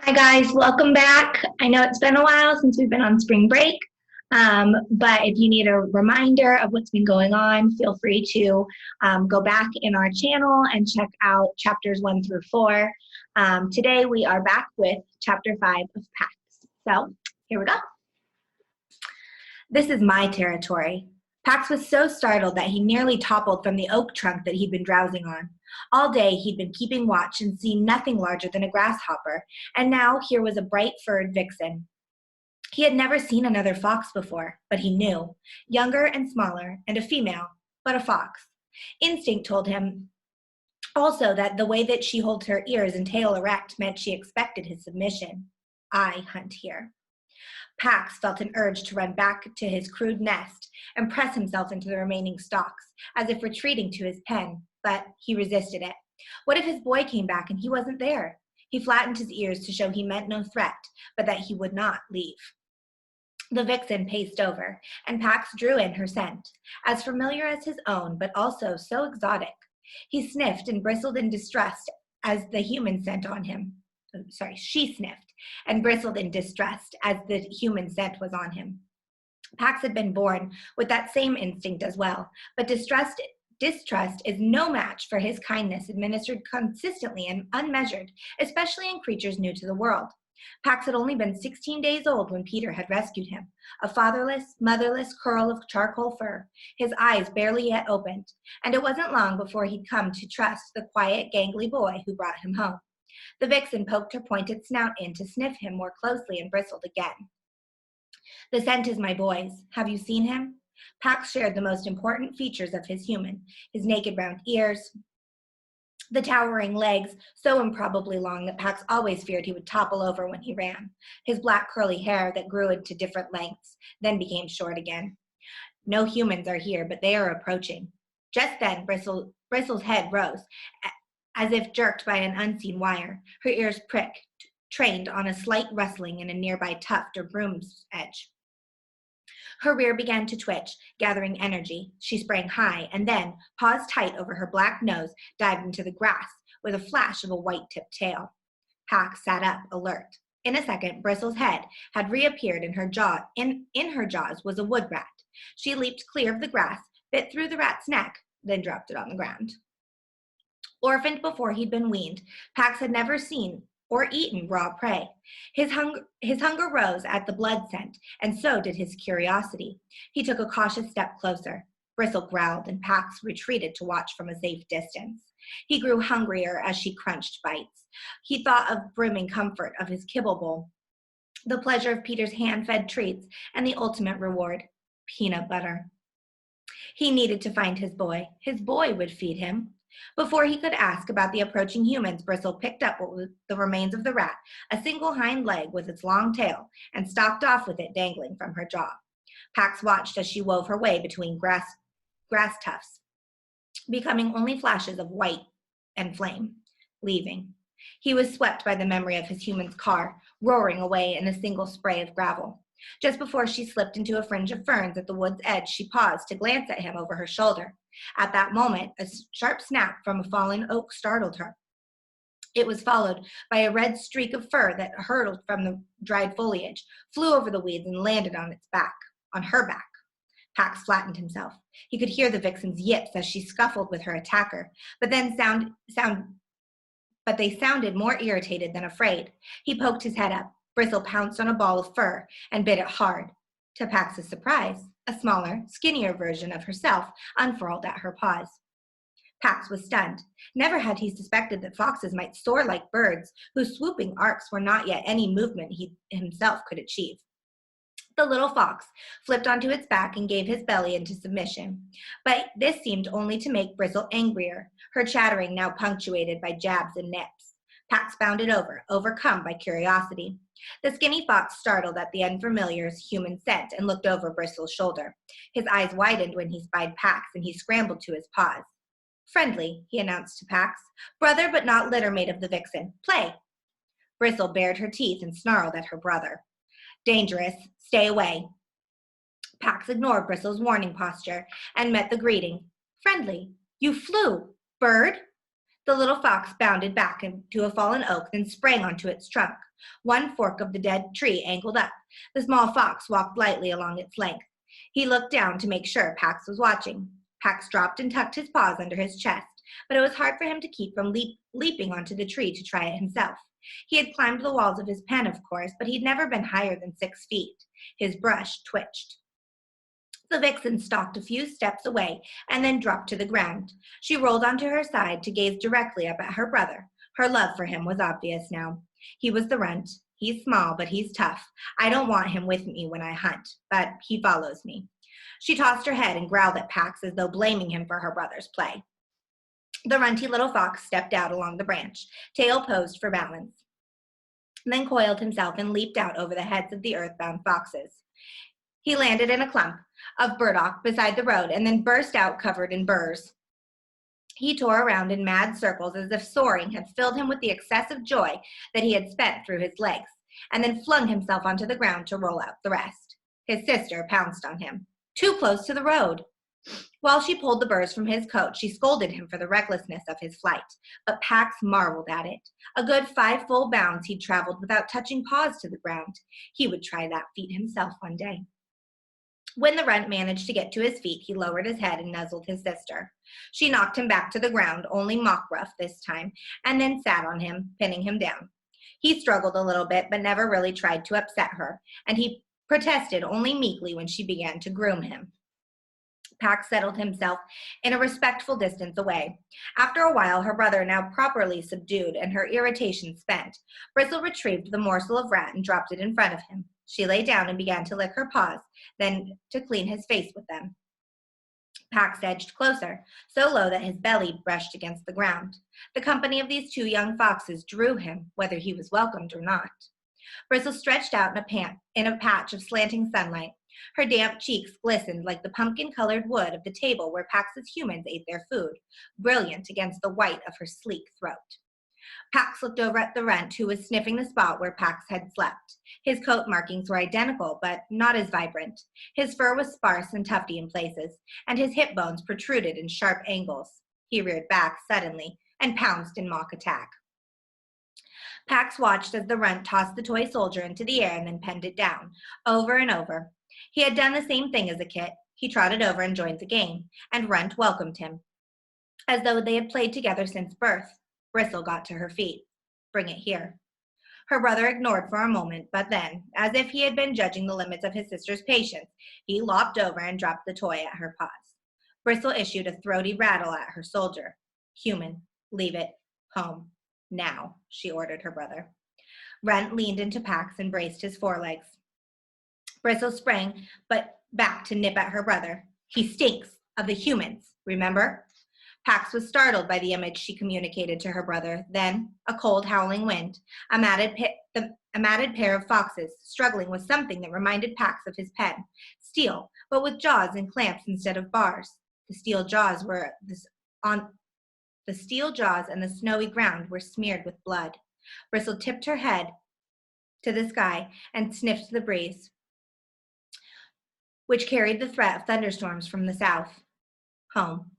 Hi guys, welcome back. I know it's been a while since we've been on spring break, but if you need a reminder of what's been going on, feel free to go back in our channel and check out chapters 1 through 4. Today we are back with chapter 5 of Pax. So here we go. This is my territory. Pax was so startled that he nearly toppled from the oak trunk that he'd been drowsing on. All day he'd been keeping watch and seen nothing larger than a grasshopper, and now here was a bright-furred vixen. He had never seen another fox before, but he knew. Younger and smaller, and a female, but a fox. Instinct told him also that the way that she holds her ears and tail erect meant she expected his submission. I hunt here. Pax felt an urge to run back to his crude nest and press himself into the remaining stalks, as if retreating to his pen, but he resisted it. What if his boy came back and he wasn't there? He flattened his ears to show he meant no threat, but that he would not leave. The vixen paced over, and Pax drew in her scent, as familiar as his own, but also so exotic. He sniffed and bristled in distrust as the human scent on him. She sniffed and bristled in distrust as the human scent was on him. Pax had been born with that same instinct as well, but distrust is no match for his kindness administered consistently and unmeasured, especially in creatures new to the world. Pax had only been 16 days old when Peter had rescued him, a fatherless, motherless curl of charcoal fur, his eyes barely yet opened, and it wasn't long before he'd come to trust the quiet, gangly boy who brought him home. The vixen poked her pointed snout in to sniff him more closely and bristled again. The scent is my boy's. Have you seen him? Pax shared the most important features of his human, his naked round ears, the towering legs, so improbably long that Pax always feared he would topple over when he ran, his black curly hair that grew into different lengths, then became short again. No humans are here, but they are approaching. Just then, Bristle's head rose, as if jerked by an unseen wire. Her ears pricked, trained on a slight rustling in a nearby tuft or broom's edge. Her rear began to twitch, gathering energy. She sprang high, and then, paws tight over her black nose, dived into the grass with a flash of a white-tipped tail. Pax sat up, alert. In a second, Bristle's head had reappeared in her jaw. In her jaws was a wood rat. She leaped clear of the grass, bit through the rat's neck, then dropped it on the ground. Orphaned before he'd been weaned, Pax had never seen or eaten raw prey. His hunger rose at the blood scent, and so did his curiosity. He took a cautious step closer. Bristle growled, and Pax retreated to watch from a safe distance. He grew hungrier as she crunched bites. He thought of brimming comfort of his kibble bowl, the pleasure of Peter's hand-fed treats, and the ultimate reward, peanut butter. He needed to find his boy. His boy would feed him. Before he could ask about the approaching humans, Bristle picked up what was the remains of the rat, a single hind leg with its long tail, and stalked off with it dangling from her jaw. Pax watched as she wove her way between grass tufts, becoming only flashes of white and flame, leaving. He was swept by the memory of his human's car, roaring away in a single spray of gravel. Just before she slipped into a fringe of ferns at the wood's edge, she paused to glance at him over her shoulder. At that moment, a sharp snap from a fallen oak startled her. It was followed by a red streak of fur that hurtled from the dried foliage, flew over the weeds, and landed on her back. Pax flattened himself. He could hear the vixen's yips as she scuffled with her attacker, but they sounded more irritated than afraid. He poked his head up. Bristle pounced on a ball of fur and bit it hard. To Pax's surprise, a smaller, skinnier version of herself unfurled at her paws. Pax was stunned. Never had he suspected that foxes might soar like birds, whose swooping arcs were not yet any movement he himself could achieve. The little fox flipped onto its back and gave his belly into submission. But this seemed only to make Bristle angrier, her chattering now punctuated by jabs and nips. Pax bounded over, overcome by curiosity. The skinny fox startled at the unfamiliar's human scent and looked over Bristle's shoulder. His eyes widened when he spied Pax, and he scrambled to his paws. Friendly, he announced to Pax. Brother but not littermate of the vixen. Play. Bristle bared her teeth and snarled at her brother. Dangerous. Stay away. Pax ignored Bristle's warning posture and met the greeting. Friendly. You flew. Bird? The little fox bounded back into a fallen oak, then sprang onto its trunk. One fork of the dead tree angled up. The small fox walked lightly along its length. He looked down to make sure Pax was watching. Pax dropped and tucked his paws under his chest, but it was hard for him to keep from leaping onto the tree to try it himself. He had climbed the walls of his pen, of course, but he'd never been higher than 6 feet. His brush twitched. The vixen stalked a few steps away and then dropped to the ground. She rolled onto her side to gaze directly up at her brother. Her love for him was obvious now. He was the runt. He's small, but he's tough. I don't want him with me when I hunt, but he follows me. She tossed her head and growled at Pax as though blaming him for her brother's play. The runty little fox stepped out along the branch, tail posed for balance, then coiled himself and leaped out over the heads of the earthbound foxes. He landed in a clump of burdock beside the road and then burst out covered in burrs. He tore around in mad circles as if soaring had filled him with the excessive joy that he had spent through his legs, and then flung himself onto the ground to roll out the rest. His sister pounced on him. Too close to the road. While she pulled the burrs from his coat, she scolded him for the recklessness of his flight, but Pax marveled at it. A good 5 full bounds he'd traveled without touching paws to the ground. He would try that feat himself one day. When the runt managed to get to his feet, he lowered his head and nuzzled his sister. She knocked him back to the ground, only mock rough this time, and then sat on him, pinning him down. He struggled a little bit, but never really tried to upset her, and he protested only meekly when she began to groom him. Pax settled himself in a respectful distance away. After a while, her brother, now properly subdued and her irritation spent, Bristle retrieved the morsel of rat and dropped it in front of him. She lay down and began to lick her paws, then to clean his face with them. Pax edged closer, so low that his belly brushed against the ground. The company of these 2 young foxes drew him, whether he was welcomed or not. Bristle stretched out in a patch of slanting sunlight. Her damp cheeks glistened like the pumpkin-colored wood of the table where Pax's humans ate their food, brilliant against the white of her sleek throat. Pax looked over at the runt, who was sniffing the spot where Pax had slept. His coat markings were identical, but not as vibrant. His fur was sparse and tufty in places, and his hip bones protruded in sharp angles. He reared back suddenly and pounced in mock attack. Pax watched as the runt tossed the toy soldier into the air and then penned it down, over and over. He had done the same thing as a kit. He trotted over and joined the game, and Runt welcomed him, as though they had played together since birth. Bristle got to her feet. Bring it here. Her brother ignored for a moment, but then, as if he had been judging the limits of his sister's patience, he lopped over and dropped the toy at her paws. Bristle issued a throaty rattle at her soldier. Human, leave it, home, now, she ordered her brother. Runt leaned into Pax and braced his forelegs. Bristle sprang back to nip at her brother. He stinks of the humans, remember? Pax was startled by the image she communicated to her brother. Then, a cold, howling wind, a matted pair of foxes, struggling with something that reminded Pax of his pen. Steel, but with jaws and clamps instead of bars. The steel jaws and the snowy ground were smeared with blood. Bristle tipped her head to the sky and sniffed the breeze, which carried the threat of thunderstorms from the south. Home.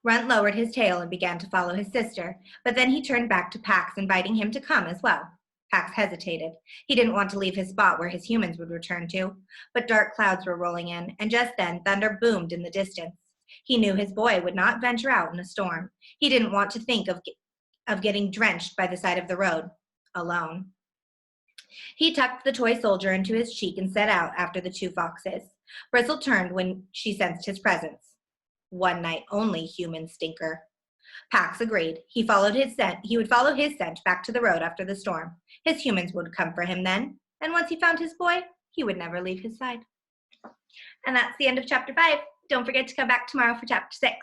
Runt lowered his tail and began to follow his sister, but then he turned back to Pax, inviting him to come as well. Pax hesitated. He didn't want to leave his spot where his humans would return to, but dark clouds were rolling in, and just then thunder boomed in the distance. He knew his boy would not venture out in a storm. He didn't want to think of getting drenched by the side of the road, alone. He tucked the toy soldier into his cheek and set out after the 2 foxes. Bristle turned when she sensed his presence. One night only, human stinker. Pax agreed. He would follow his scent back to the road after the storm. His humans would come for him then, and once he found his boy, he would never leave his side. And that's the end of chapter 5. Don't forget to come back tomorrow for chapter 6.